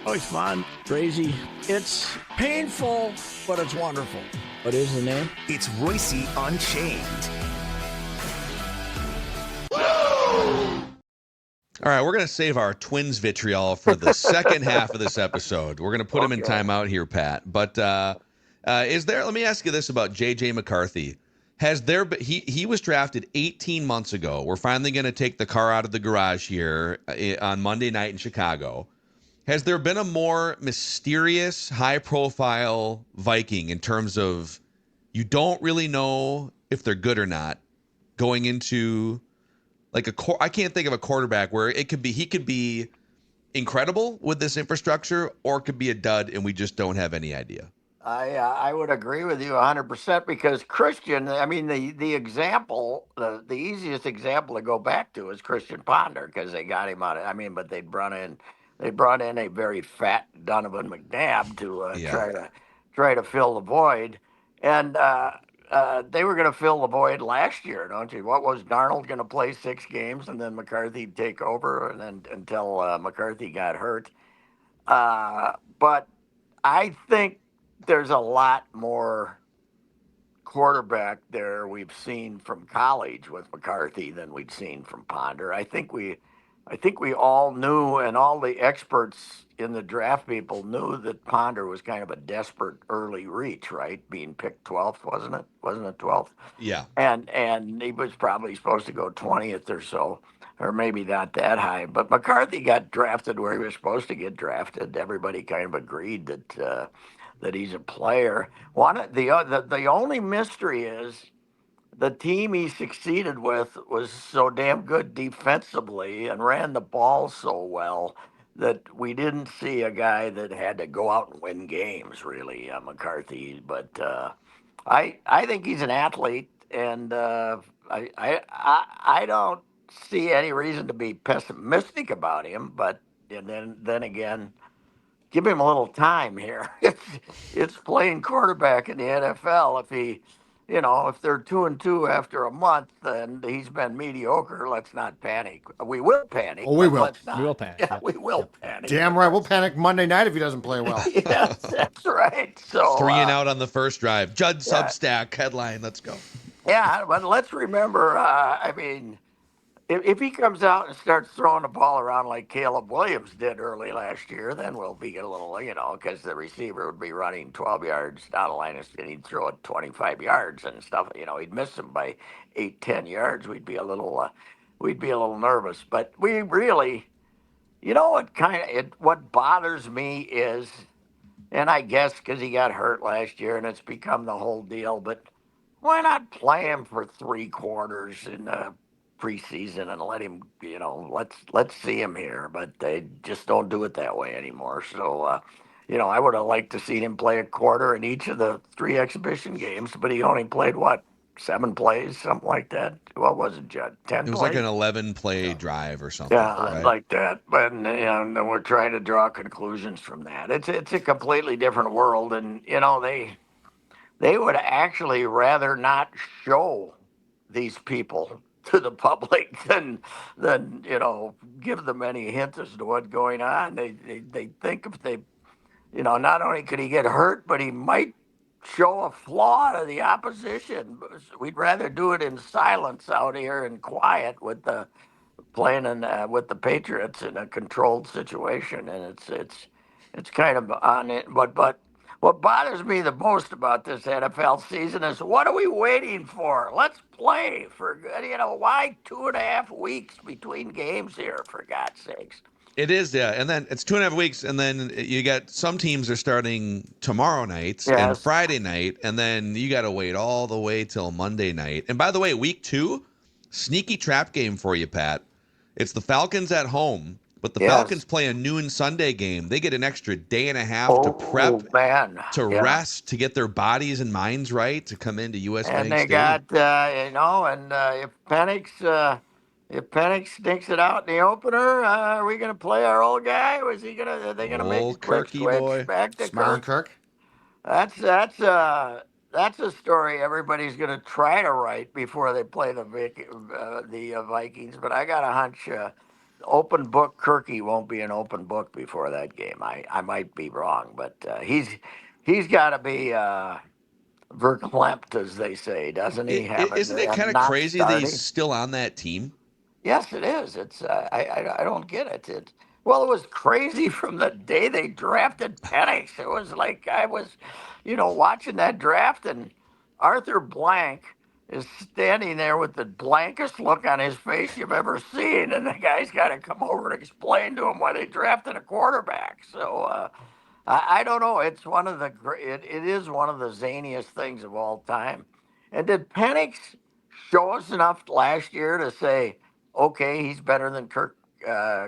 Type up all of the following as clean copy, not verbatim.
Oh, it's fun, crazy. It's painful, but it's wonderful. What is the name? It's Reusse Unchained. All right, we're going to save our Twins vitriol for the second half of this episode. We're going to put him in timeout here, Pat. But is there? Let me ask you this about JJ McCarthy. Has there been, he was drafted 18 months ago. We're finally going to take the car out of the garage here on Monday night in Chicago. Has there been a more mysterious, high-profile Viking in terms of you don't really know if they're good or not going into like I can't think of a quarterback where he could be incredible with this infrastructure or it could be a dud and we just don't have any idea. I would agree with you 100% because Christian, I mean, the example, the easiest example to go back to is Christian Ponder because they got him out of, I mean, but they brought in a very fat Donovan McNabb to try to fill the void. And they were going to fill the void last year, don't you? What was Darnold going to play 6 games and then McCarthy take over and then until McCarthy got hurt. But I think there's a lot more quarterback there we've seen from college with McCarthy than we'd seen from Ponder. I think we all knew, and all the experts in the draft people knew that Ponder was kind of a desperate early reach, right? Being picked 12th, wasn't it? Wasn't it 12th? Yeah. And he was probably supposed to go 20th or so, or maybe not that high. But McCarthy got drafted where he was supposed to get drafted. Everybody kind of agreed that he's a player. The only mystery is the team he succeeded with was so damn good defensively and ran the ball so well that we didn't see a guy that had to go out and win games, really, McCarthy. But I think he's an athlete, and I don't see any reason to be pessimistic about him. But and then again, give him a little time here. It's playing quarterback in the NFL. If they're 2-2 after a month and he's been mediocre, let's not panic. We will panic. Oh, we will. Let's not. We will panic. Yeah, Yep. we will panic. Damn right. We'll panic Monday night if he doesn't play well. Yes, that's right. So 3 and out on the first drive. Judd Substack headline. Let's go. Yeah, but let's remember. I mean, if he comes out and starts throwing the ball around like Caleb Williams did early last year, then we'll be a little, because the receiver would be running 12 yards down the line and he'd throw it 25 yards and stuff. He'd miss him by 8-10 yards. We'd be a little nervous. But we really, what bothers me is, and I guess because he got hurt last year and it's become the whole deal, but why not play him for 3 quarters in the preseason and let him, let's see him here. But they just don't do it that way anymore. So, I would have liked to see him play a quarter in each of the 3 exhibition games, but he only played 7 plays, something like that. What was it, Judd? 10 plays? It was like an 11-play drive or something. Yeah, right? Like that. But and we're trying to draw conclusions from that. It's a completely different world, and they would actually rather not show these people to the public than give them any hint as to what's going on. They think if they, not only could he get hurt, but he might show a flaw to the opposition. We'd rather do it in silence out here and quiet with the playing with the Patriots in a controlled situation, and it's kind of on it. But what bothers me the most about this NFL season is what are we waiting for? Let's play for why 2.5 weeks between games here, for God's sakes? It is, yeah. And then it's 2.5 weeks, and then you got some teams are starting tomorrow night and Friday night, and then you got to wait all the way till Monday night. And by the way, week 2, sneaky trap game for you, Pat. It's the Falcons at home. But the Falcons play a noon Sunday game. They get an extra day and a half to prep, rest, to get their bodies and minds right, to come into U.S. Bank Stadium. And they got, if Penix stinks it out in the opener, are we going to play our old guy? Are they going to make a quick switch back to Kirk? That's a story everybody's going to try to write before they play the Vikings. But I got a hunch open book Kirky won't be an open book before that game. I might be wrong, but he's got to be verklempt, as they say, doesn't he? Isn't it kind of Not crazy that he's starting. still on that team? Yes, it is. It's I don't get it. Well, it was crazy from the day they drafted Penix. It was like I was, watching that draft, and Arthur Blank is standing there with the blankest look on his face you've ever seen, and the guy's got to come over and explain to him why they drafted a quarterback. So I don't know. It's one of the it is one of the zaniest things of all time. And did Penix show us enough last year to say, okay, he's better than Kirk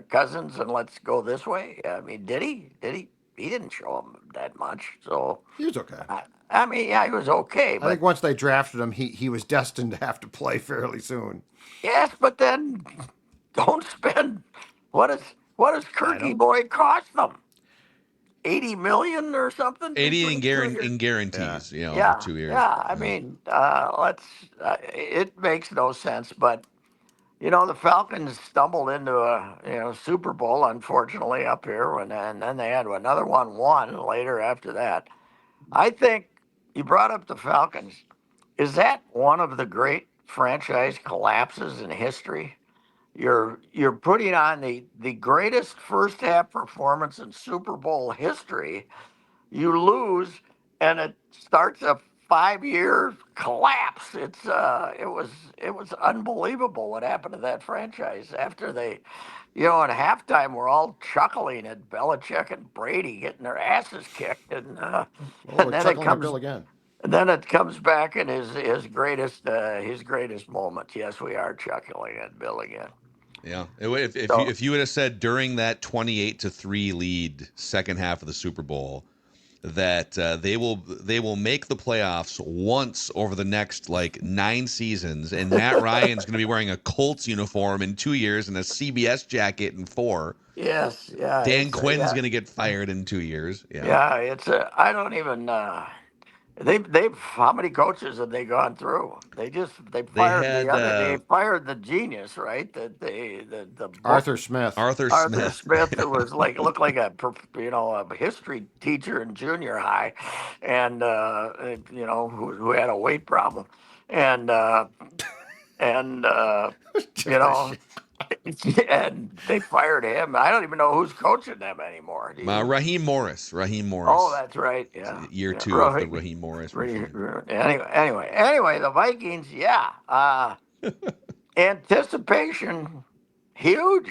Cousins, and let's go this way? I mean, did he? Did he? He didn't show him that much. So He was okay. I mean, yeah, he was okay. I But think once they drafted him, he was destined to have to play fairly soon. yes, but then don't spend what does Kirky boy cost them? 80 million or something? 80 between 2 years? in guarantees, over Yeah, 2 years. yeah. I mean, it makes no sense, but the Falcons stumbled into a Super Bowl, unfortunately, up here, and then they had another one won later after that. I think you brought up the Falcons. Is that one of the great franchise collapses in history? You're putting on the greatest first half performance in Super Bowl history. You lose, and it starts a 5-year collapse. It was unbelievable what happened to that franchise after they, at halftime we're all chuckling at Belichick and Brady getting their asses kicked, and Oh, and we're then it chuckling at comes Bill again. and then it comes back in his greatest moment. Yes, we are chuckling at Bill again. Yeah. If So, if you would have said during that 28-3 lead second half of the Super Bowl that they will make the playoffs once over the next like 9 seasons, and Matt Ryan's going to be wearing a Colts uniform in 2 years and a CBS jacket in 4. yes, yeah, Dan Quinn's yeah. going to get fired in 2 years. Yeah. Yeah, I don't even. They've how many coaches have they gone through? They They fired had they fired the genius, right? The book Arthur Smith. Arthur Arthur Smith. Smith, who was looked like a history teacher in junior high, and who had a weight problem, and and you know and they fired him. I don't even know who's coaching them anymore. Do you? Raheem Morris. Oh, that's right. Yeah. Year Yeah. 2 of the Raheem Morris regime. Anyway, the Vikings, yeah. Anticipation, huge,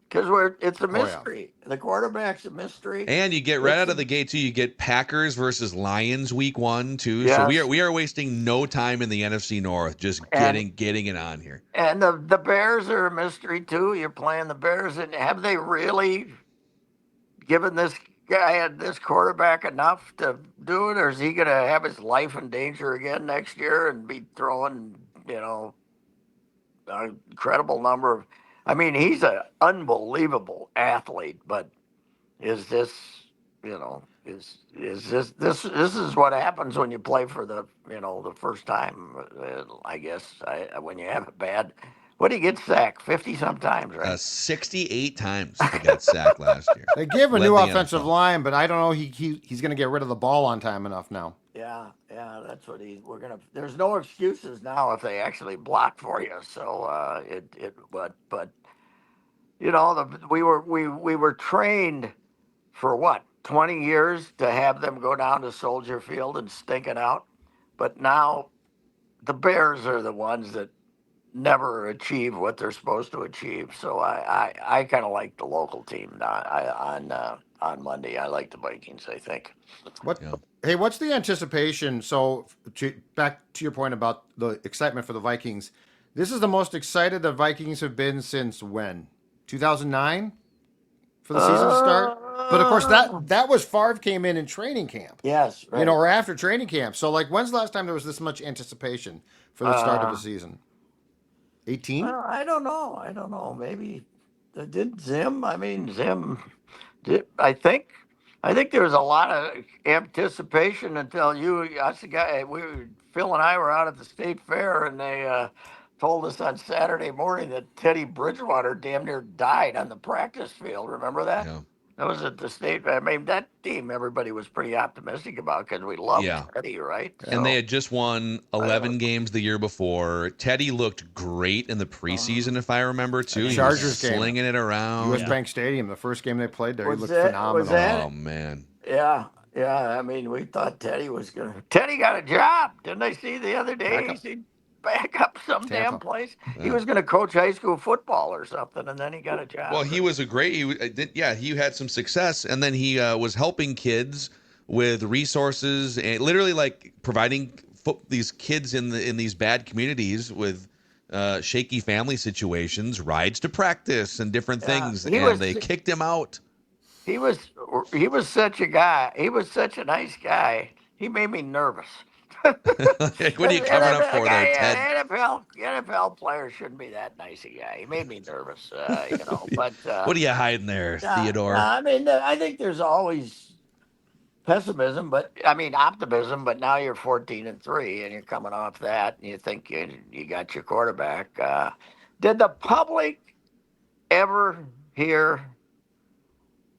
because it's a yeah. mystery. The quarterback's a mystery. And you get right out of the gate too. You get Packers versus Lions week 1 too. Yes. So we are wasting no time in the NFC North, just getting it on here. And the Bears are a mystery too. You're playing the Bears, and have they really given this guy this quarterback enough to do it, or is he going to have his life in danger again next year and be throwing, an incredible number of? I mean, he's an unbelievable athlete, but is this, is this is what happens when you play for the first time? I guess when you have a bad. What did he get sacked? 50 sometimes, right? 68 times he got sacked last year. They gave him a Led new the offensive NFL. line, but I don't know. He's going to get rid of the ball on time enough now. Yeah, that's what we're gonna. There's no excuses now if they actually block for you. So but we were trained for what 20 years to have them go down to Soldier Field and stink it out, but now the Bears are the ones that never achieve what they're supposed to achieve. So I kind of like the local team on Monday. I like the Vikings. I think. Hey, what's the anticipation? So, back to your point about the excitement for the Vikings, this is the most excited the Vikings have been since when? 2009 for the season to start. But of course, that was Favre came in training camp. Yes, right. Or after training camp. So, when's the last time there was this much anticipation for the start of a season? 18? Well, I don't know. Maybe did Zim? I mean, Zim did. I think there was a lot of anticipation until us the guy. Phil and I were out at the state fair, and told us on Saturday morning that Teddy Bridgewater damn near died on the practice field. Remember that? Yeah. That was at the state. I mean, that team everybody was pretty optimistic about because we loved Yeah. Teddy, right? And they had just won 11 games the year before. Teddy looked great in the preseason, if I remember, too. He was Chargers game. slinging it around. U.S. Bank Stadium, the first game they played there, he looked Was phenomenal. that? Oh, man. Yeah, yeah. I mean, we thought Teddy was gonna. Teddy got a job. Didn't I see the other day? He back up some Tampa. damn place. He Yeah. was gonna coach high school football or something, and then he got a job. Well, he was a great. He had some success, and then he was helping kids with resources and literally like providing these kids in these bad communities with shaky family situations, rides to practice and different things, and they kicked him out. He was such a guy. He was such a nice guy. He made me nervous. What are you covering up for there, Ted? NFL players shouldn't be that nice a guy. He made me nervous, But What are you hiding there, Theodore? I mean, I think there's always pessimism, but I mean optimism. But now you're 14-3, and you're coming off that, and you think you got your quarterback. Did the public ever hear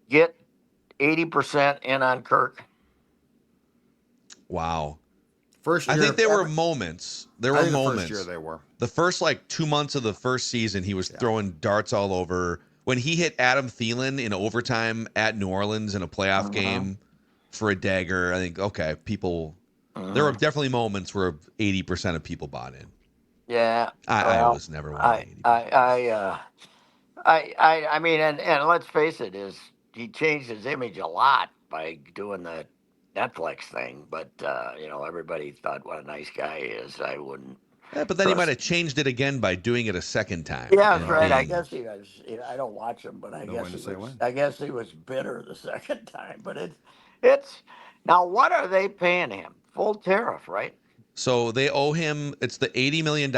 get 80% in on Kirk? Wow. First year, I think there were moments. There were moments. The first year they were. The first 2 months of the first season, he was throwing darts all over. When he hit Adam Thielen in overtime at New Orleans in a playoff game for a dagger, I think, okay, people. There were definitely moments where 80% of people bought in. Yeah, I was never one. I mean, and let's face it, he changed his image a lot by doing the Netflix thing. But everybody thought what a nice guy he is. I wouldn't. Yeah, but then he might have changed it again by doing it a second time. Yeah, that's right. I guess he was. I don't watch him, but I I guess he was bitter the second time. But it's now. What are they paying him? Full tariff, right? So they owe him. It's the $80 million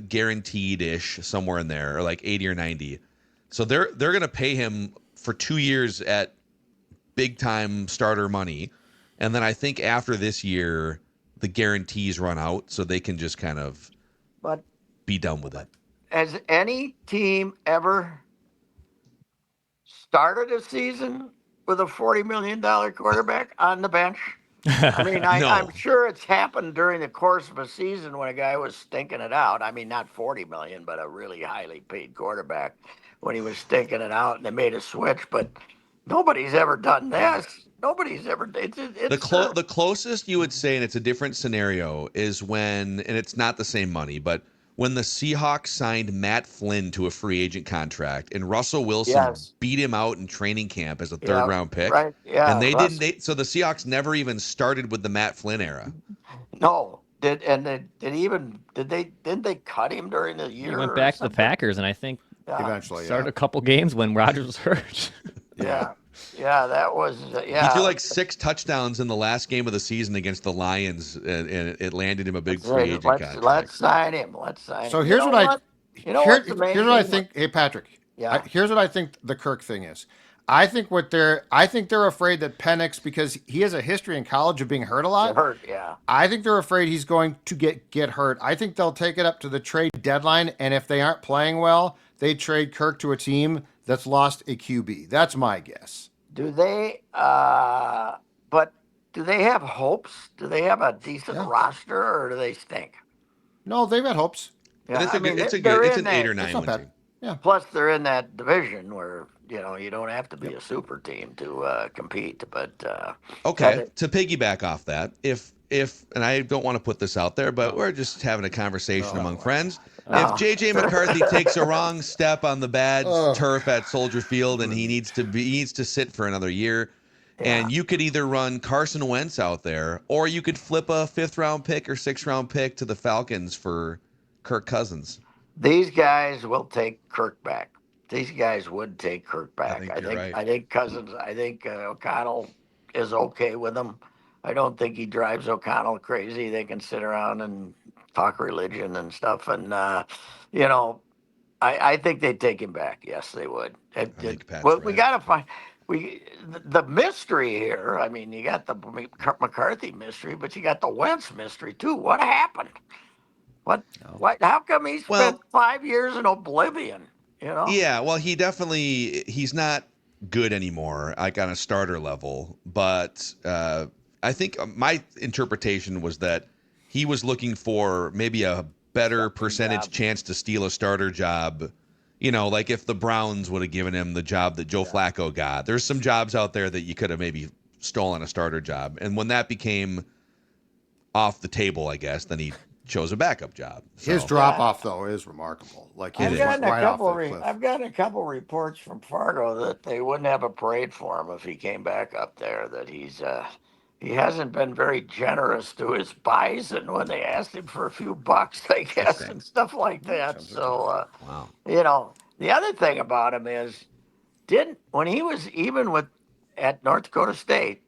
guaranteed-ish, somewhere in there, or like 80 or 90. So they're going to pay him for 2 years at big time starter money, and then I think after this year the guarantees run out, so they can just kind of be done with it. Has any team ever started a season with a $40 million quarterback on the bench? I mean, I'm sure it's happened during the course of a season when a guy was stinking it out. I mean, not $40 million, but a really highly paid quarterback when he was stinking it out, and they made a switch. But nobody's ever done this. Nobody's ever. The closest you would say, and it's a different scenario, is when, and it's not the same money, but when the Seahawks signed Matt Flynn to a free agent contract, and Russell Wilson beat him out in training camp as a third round pick, right? Yeah, and they didn't. So the Seahawks never even started with the Matt Flynn era. No, didn't they cut him during the year? He went back to the Packers, and I think eventually started a couple games when Rodgers was hurt. Yeah, that was He threw 6 touchdowns in the last game of the season against the Lions, and it landed him a big free agent contract. Let's sign him. So here's here's what I think. Hey, Patrick. Yeah. Here's what I think the Kirk thing is. I think they're afraid that Penix, because he has a history in college of being hurt a lot. I think they're afraid he's going to get hurt. I think they'll take it up to the trade deadline, and if they aren't playing well, they trade Kirk to a team that's lost a QB. That's my guess. Do they? But do they have hopes? Do they have a decent roster, or do they stink? No, they've got hopes. Yeah, it's an 8 or 9 win team. Yeah. Plus, they're in that division where you don't have to be a super team to compete. But okay, to piggyback off that, if and I don't want to put this out there, but we're just having a conversation among friends. If JJ McCarthy takes a wrong step on the bad turf at Soldier Field and he needs to sit for another year, and you could either run Carson Wentz out there, or you could flip a 5th round pick or 6th round pick to the Falcons for Kirk Cousins. These guys will take Kirk back. These guys would take Kirk back. I think Cousins. I think O'Connell is okay with him. I don't think he drives O'Connell crazy. They can sit around and talk religion and stuff. And, I think they'd take him back. Yes, they would. We got to find the mystery here. I mean, you got the McCarthy mystery, but you got the Wentz mystery, too. What happened? What? What? How come he spent Well, 5 years in oblivion? You know? yeah, well, he's not good anymore, like on a starter level. But I think my interpretation was that he was looking for maybe a better Starting percentage job. chance to steal a starter job. Like if the Browns would have given him the job that Joe Flacco got. There's some jobs out there that you could have maybe stolen a starter job. And when that became off the table, I guess, then he chose a backup job. So. His drop off though is remarkable. Like he I've just went gotten a right off couple. the cliff. I've gotten a couple reports from Fargo that they wouldn't have a parade for him if he came back up there. That he hasn't been very generous to his bison when they asked him for a few bucks, I guess, Interesting. and stuff like that. So, Wow. the other thing about him is, when he was even at North Dakota State,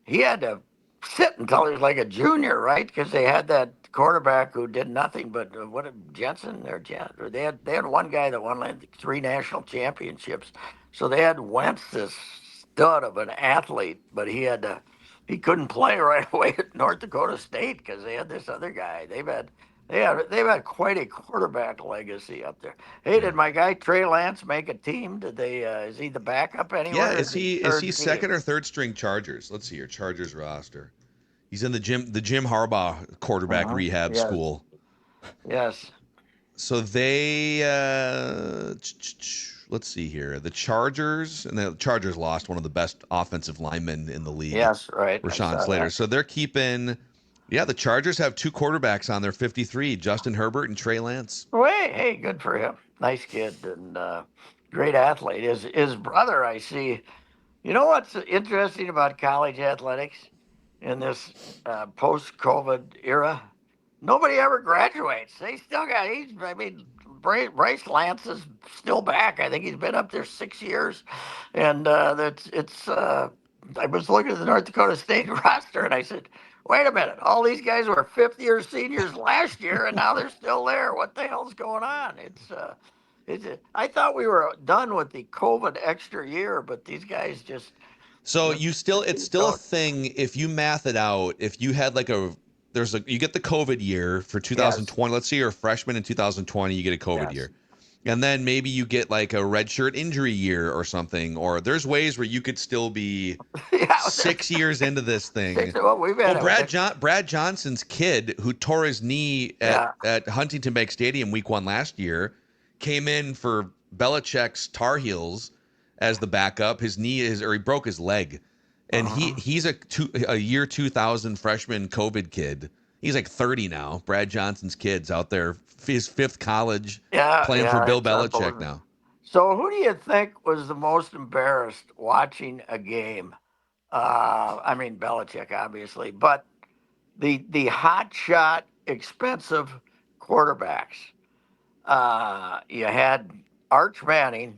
he had to sit until he was like a junior, right? Because they had that quarterback who did nothing but Jensen or they had one guy that won like 3 national championships. So they had Wentz, this stud of an athlete, but he couldn't play right away at North Dakota State because they had this other guy. They've had quite a quarterback legacy up there. Hey, did my guy Trey Lance make a team? Did they? Is he the backup anywhere? Yeah, is he third second team? or third string Chargers? Let's see your Chargers roster. He's in the Jim Harbaugh quarterback rehab Yes. school. Yes. So they let's see here. The Chargers lost one of the best offensive linemen in the league. Yes, right. I Rashawn saw Slater. that. So they're keeping the Chargers have 2 quarterbacks on their 53, Justin Herbert and Trey Lance. Well, hey, good for him. Nice kid and great athlete. His brother, I see. You know what's interesting about college athletics in this post-COVID era? Nobody ever graduates. They still got. Bryce Lance is still back. I think he's been up there 6 years, and I was looking at the North Dakota State roster, and I said, "Wait a minute! All these guys were fifth-year seniors last year, and now they're still there. What the hell's going on?" I thought we were done with the COVID extra year, but these guys just. So it's still a thing if you math it out. If you had you get the COVID year for 2020. Let's say you're a freshman in 2020, you get a COVID year. And then maybe you get like a redshirt injury year or something, or there's ways where you could still be 6 years into this thing. Brad Johnson's kid who tore his knee at Huntington Bank Stadium week 1 last year came in for Belichick's Tar Heels as the backup. He broke his leg. And he's a year 2000 freshman COVID kid. He's like 30 now. Brad Johnson's kid's out there, his 5th college, playing for Bill Belichick now. So who do you think was the most embarrassed watching a game? Belichick, obviously, but the hot shot, expensive quarterbacks. You had Arch Manning,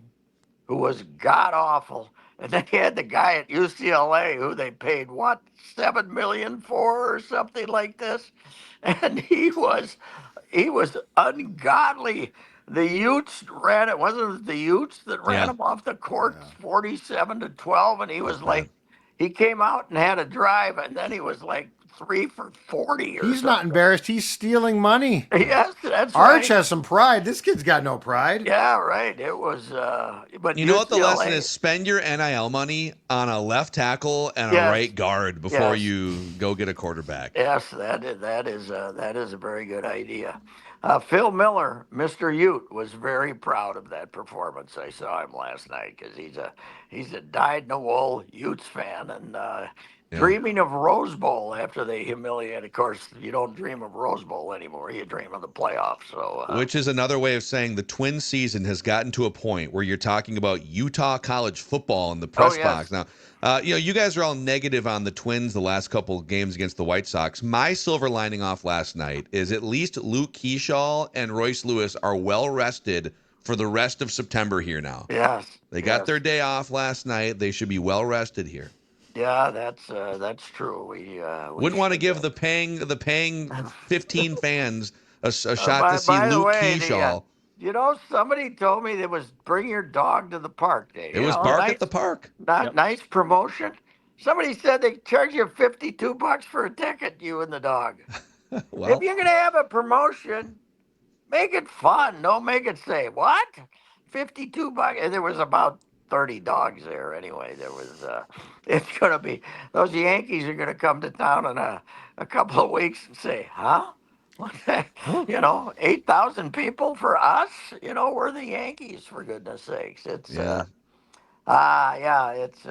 who was god awful. And then you had the guy at UCLA who they paid $7 million for or something like this, and he was ungodly. The Utes ran it. Wasn't it the Utes that ran him off the court 47-12? And he was like, he came out and had a drive, and then he was like 3 for 40 or He's not embarrassed. He's stealing money. Yes, that's Arch right. has some pride. This kid's got no pride. Yeah, right. It was, but You know what the lesson is? Spend your NIL money on a left tackle and a right guard before you go get a quarterback. Yes, that is a very good idea. Phil Miller, Mr. Ute, was very proud of that performance. I saw him last night because he's a dyed-in-the-wool Utes fan and dreaming of Rose Bowl after they humiliate. Of course, you don't dream of Rose Bowl anymore. You dream of the playoffs. So, which is another way of saying the Twins season has gotten to a point where you're talking about Utah college football in the press box now. You guys are all negative on the Twins the last couple of games against the White Sox. My silver lining off last night is at least Luke Keyshaw and Royce Lewis are well rested for the rest of September here now. Yes, they got their day off last night. They should be well rested here. Yeah, that's true. We wouldn't want to give the paying 15 fans a shot to see Luke Keyshaw. Somebody told me it was bring your dog to the park day. It was bark at the park. Nice promotion. Somebody said they charge you $52 for a ticket, you and the dog. Well, you're gonna have a promotion, make it fun. Don't make it say what. $52. And there was about 30 dogs there anyway. There was. It's gonna be those Yankees are gonna come to town in a couple of weeks and say, huh? What the, 8,000 people for us? We're the Yankees, for goodness sakes. It's yeah. yeah, it's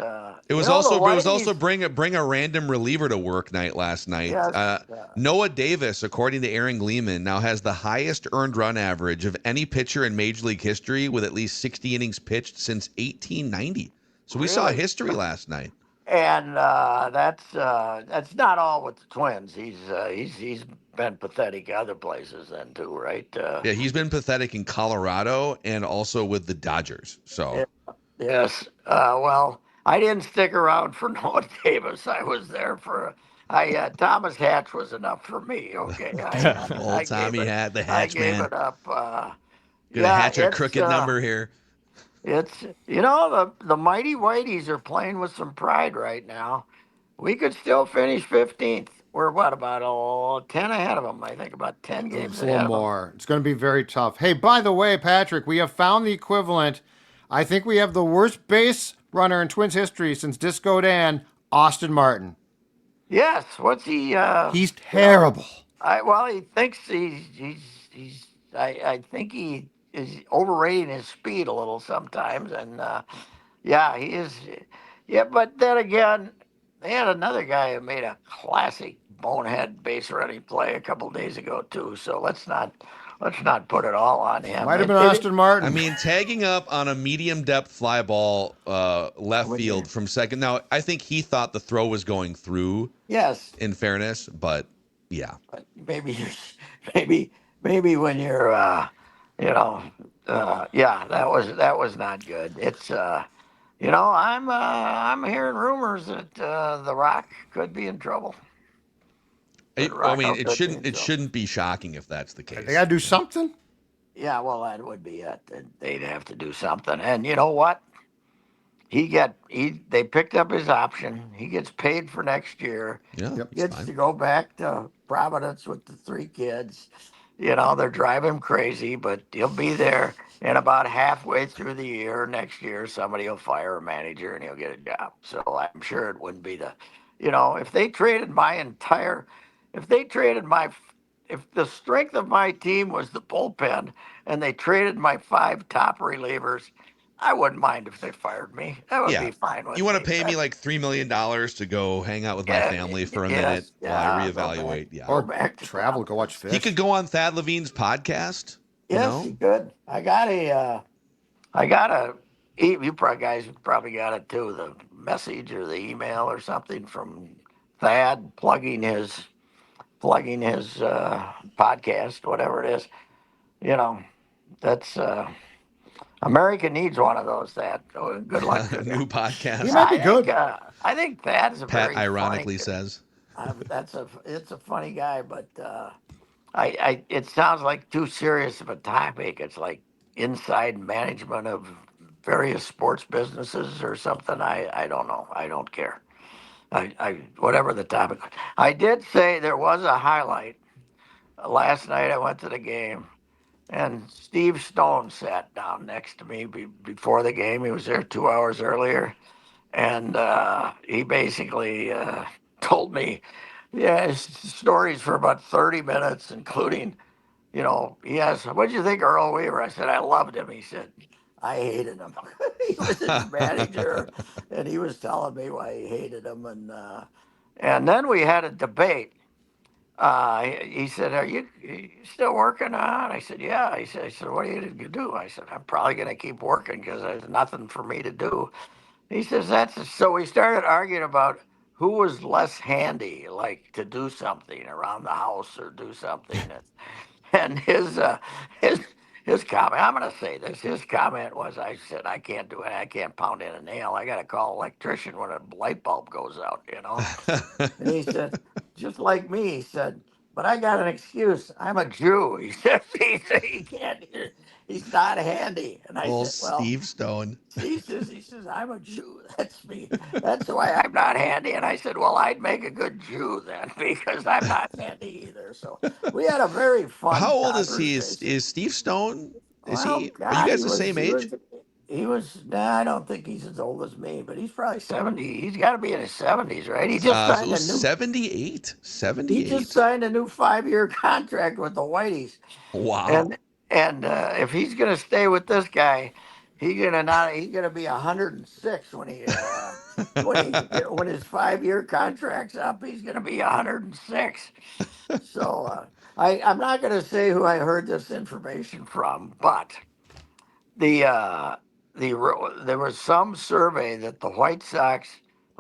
It was the also Whiteys. bring a random reliever to work night last night. Yes, Noah Davis, according to Aaron Gleeman, now has the highest earned run average of any pitcher in Major League history with at least 60 innings pitched since 1890. So we saw really. history last night. And that's not all with the Twins. He's been pathetic other places then too, right? Yeah, he's been pathetic in Colorado and also with the Dodgers. So Yes. Well, I didn't stick around for Noah Davis. I was there for. Thomas Hatch was enough for me. Okay, old Tommy had the I Hatch gave man. it up. Gonna Yeah, hatch a it's crooked number here. it's the mighty Whiteys are playing with some pride right now. We could still finish 15th. We're about 10 ahead of them. I think about 10 games It's a ahead little of them. more. It's going to be very tough. Hey, by the way, Patrick, we have found the equivalent. I think we have the worst base runner in Twins history since Disco Dan, Austin Martin. Yes. What's he? He's terrible. He thinks he's. I think he is overrating his speed a little sometimes, and yeah, he is. Yeah, but then again, they had another guy who made a classic bonehead base running play a couple days ago too. So let's not put it all on him. Might have been Austin Martin. I mean, tagging up on a medium depth fly ball left field from second. Now, I think he thought the throw was going through. Yes. In fairness, but yeah. But maybe when you're yeah, that was not good. It's I'm hearing rumors that the Rock could be in trouble. I mean, it shouldn't be shocking if that's the case. They got to do something. Yeah, well, that would be it. They'd have to do something. And you know what? They picked up his option. He gets paid for next year. Yeah, Gets to go back to Providence with the 3 kids. They're driving him crazy, but he'll be there. And about halfway through the year, next year, somebody will fire a manager and he'll get a job. So I'm sure it wouldn't be if they traded if the strength of my team was the bullpen and they traded my 5 top relievers, I wouldn't mind if they fired me. That would be fine with me. You want to pay me like $3 million to go hang out with my family for a minute while I reevaluate? Or travel, go watch fish. He could go on Thad Levine's podcast. Yes, he could. You guys probably got it too, the message or the email or something from Thad plugging his podcast, whatever it is. That's America needs one of those. That good luck to new podcast. He might be good. I think Thad is a Pat very ironically funny, says. it's a funny guy, but it sounds like too serious of a topic. It's like inside management of various sports businesses or something. I don't know. I don't care. Whatever the topic. I did say there was a highlight. Last night I went to the game, and Steve Stone sat down next to me before the game. He was there 2 hours earlier, and he basically told me, his stories for about 30 minutes, including, he asked, "What did you think of Earl Weaver?" I said, "I loved him." He said, "I hated him." He was his manager, and he was telling me why he hated him. And then we had a debate. He said, "Are you still working on?" I said, "Yeah." He said, "What are you going to do?" I said, "I'm probably going to keep working because there's nothing for me to do." He says, so we started arguing about who was less handy, like to do something around the house or do something. And his comment, I'm going to say this, his comment was, I said, "I can't do it. I can't pound in a nail. I got to call an electrician when a light bulb goes out, And he said, just like me, he said, "But I got an excuse. I'm a Jew." He said, he can't. he's not handy. And I Old said, well, Steve Stone. he says, I'm a Jew. That's me. That's why I'm not handy. And I said, well, I'd make a good Jew then because I'm not handy either. So we had a very fun How old is he? conversation. Is Steve Stone? Is Well, he? Are you God, guys the same age? nah, I don't think he's as old as me, but he's probably 70. He's got to be in his 70s, right? He just signed So a new 78. he just 78. signed a new 5-year contract with the Whiteys. Wow. And if he's going to stay with this guy, he's gonna be 106 when his 5-year contract's up. He's going to be 106. So I'm not going to say who I heard this information from, but the there was some survey that the White Sox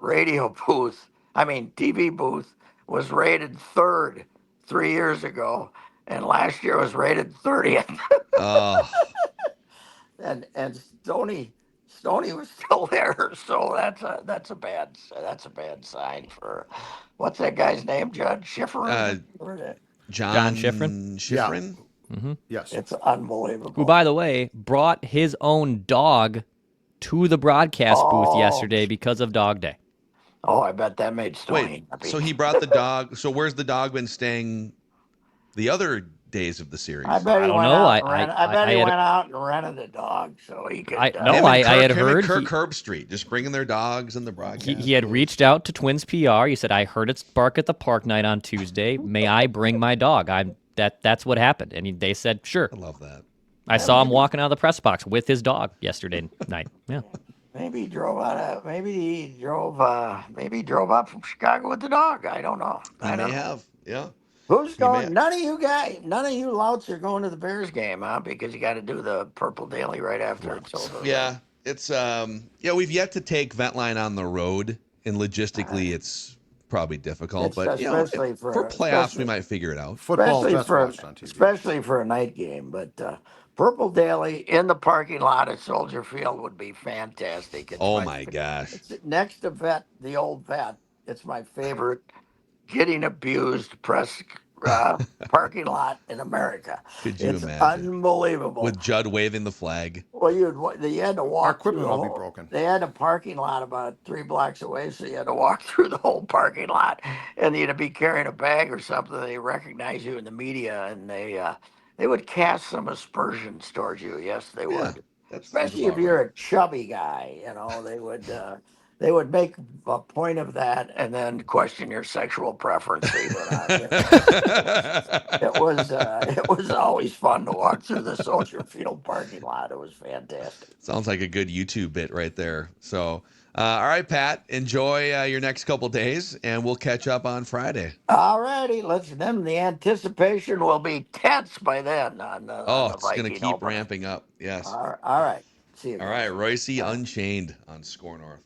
TV booth, was rated third 3 years ago, and last year was rated 30th. Oh, And Stoney was still there, so that's a bad sign for what's that guy's name? Judd uh, Schifrin? John Schifrin? Yeah. Schifrin. Yes. It's unbelievable. Who, by the way, brought his own dog to the broadcast booth Oh. yesterday because of Dog Day. Oh, I bet that made Stoney Wait, happy. so he brought the dog. So where's the dog been staying the other days of the series? I bet he don't went know. out. I bet he had- went out and rented a dog so he could. No, Him and I had Kirk- him and heard Kirk he- Herbstreit just bringing their dogs in the broadcast. He had reached out to Twins PR. He said, "I heard it's bark at the park night on Tuesday. May I bring my dog?" That's what happened, and they said, "Sure." I love that. I saw him walking out of the press box with his dog yesterday night. Yeah. Maybe he drove up from Chicago with the dog. I don't know. He may have. Yeah. Who's He may going? have. None of you louts are going to the Bears game, huh? Because you got to do the Purple Daily right after it's over. Yeah. It's we've yet to take Ventline on the road, and logistically it's probably difficult, It's but especially for playoffs we might figure it out. Football best watched on TV. Especially for a night game, but Purple Daily in the parking lot at Soldier Field would be fantastic. It's Oh my gosh. It's next to the old vet. It's my favorite getting abused press parking lot in America. Could you It's imagine? unbelievable. With Judd waving the flag. Well, you had to walk. Our equipment through the will be whole- broken. They had a parking lot about 3 blocks away, so you had to walk through the whole parking lot, and you'd be carrying a bag or something. They recognize you in the media, and they would cast some aspersions towards you. Yes, they Yeah, would. that's Especially about if you're right. a chubby guy, they would make a point of that and then question your sexual preference. It was always fun to walk through the Soldier Field parking lot. It was fantastic. Sounds like a good YouTube bit right there. So, all right, Pat, enjoy your next couple days, and we'll catch up on Friday. All righty, then the anticipation will be tense by then on the It's going to Viking keep opener. ramping up. Yes. All right. See you All guys. right, Reusse Unchained on Score North.